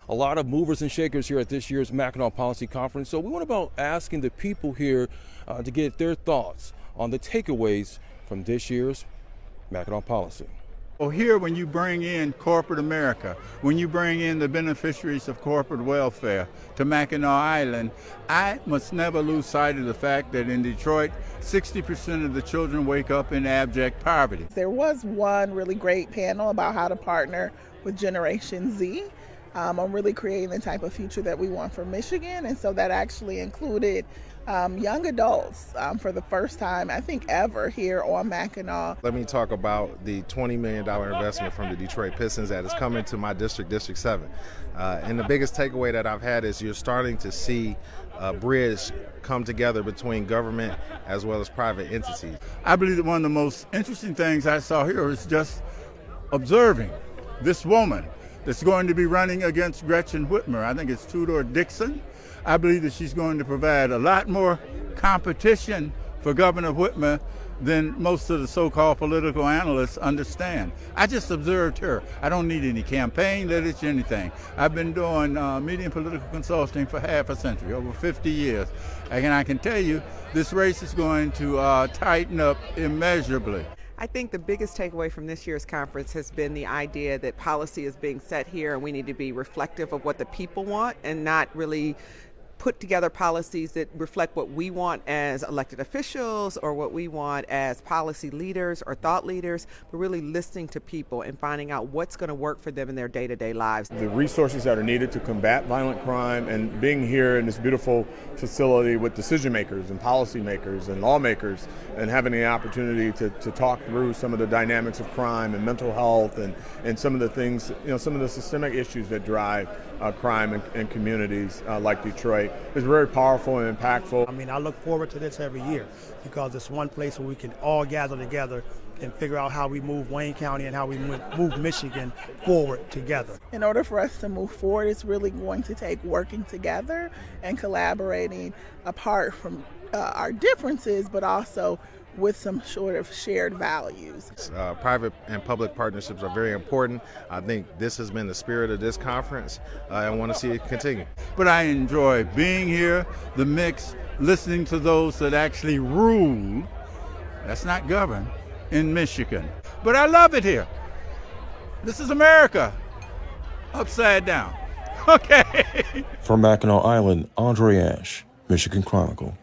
a lot of movers and shakers here at this year's Mackinac Policy Conference. So we want about asking the people here to get their thoughts on the takeaways from this year's Mackinac Policy. Well, here when you bring in corporate America, when you bring in the beneficiaries of corporate welfare to Mackinac Island, I must never lose sight of the fact that in Detroit, 60% of the children wake up in abject poverty. There was one really great panel about how to partner with Generation Z on really creating the type of future that we want for Michigan. And so that actually included young adults for the first time, I think, ever here on Mackinac. Let me talk about the $20 million investment from the Detroit Pistons that is coming to my district, District 7. And the biggest takeaway that I've had is you're starting to see a bridge come together between government as well as private entities. I believe that one of the most interesting things I saw here is just observing this woman that's going to be running against Gretchen Whitmer. I think it's Tudor Dixon. I believe that she's going to provide a lot more competition for Governor Whitmer than most of the so-called political analysts understand. I just observed her. I don't need any campaign literature, anything. I've been doing media and political consulting for half a century, over 50 years. And I can tell you, this race is going to tighten up immeasurably. I think the biggest takeaway from this year's conference has been the idea that policy is being set here and we need to be reflective of what the people want and not really put together policies that reflect what we want as elected officials or what we want as policy leaders or thought leaders, but really listening to people and finding out what's going to work for them in their day-to-day lives. The resources that are needed to combat violent crime, and being here in this beautiful facility with decision makers and policy makers and lawmakers and having the opportunity to talk through some of the dynamics of crime and mental health and some of the things, some of the systemic issues that drive crime in communities like Detroit is very powerful and impactful. I mean, I look forward to this every year because it's one place where we can all gather together and figure out how we move Wayne County and how we move Michigan forward together. In order for us to move forward, it's really going to take working together and collaborating apart from our differences, but also with some sort of shared values. Private and public partnerships are very important. I think this has been the spirit of this conference. I want to see it continue. But I enjoy being here, the mix, listening to those that actually rule, that's not govern, in Michigan. But I love it here. This is America, upside down. Okay. From Mackinac Island, Andre Ash, Michigan Chronicle.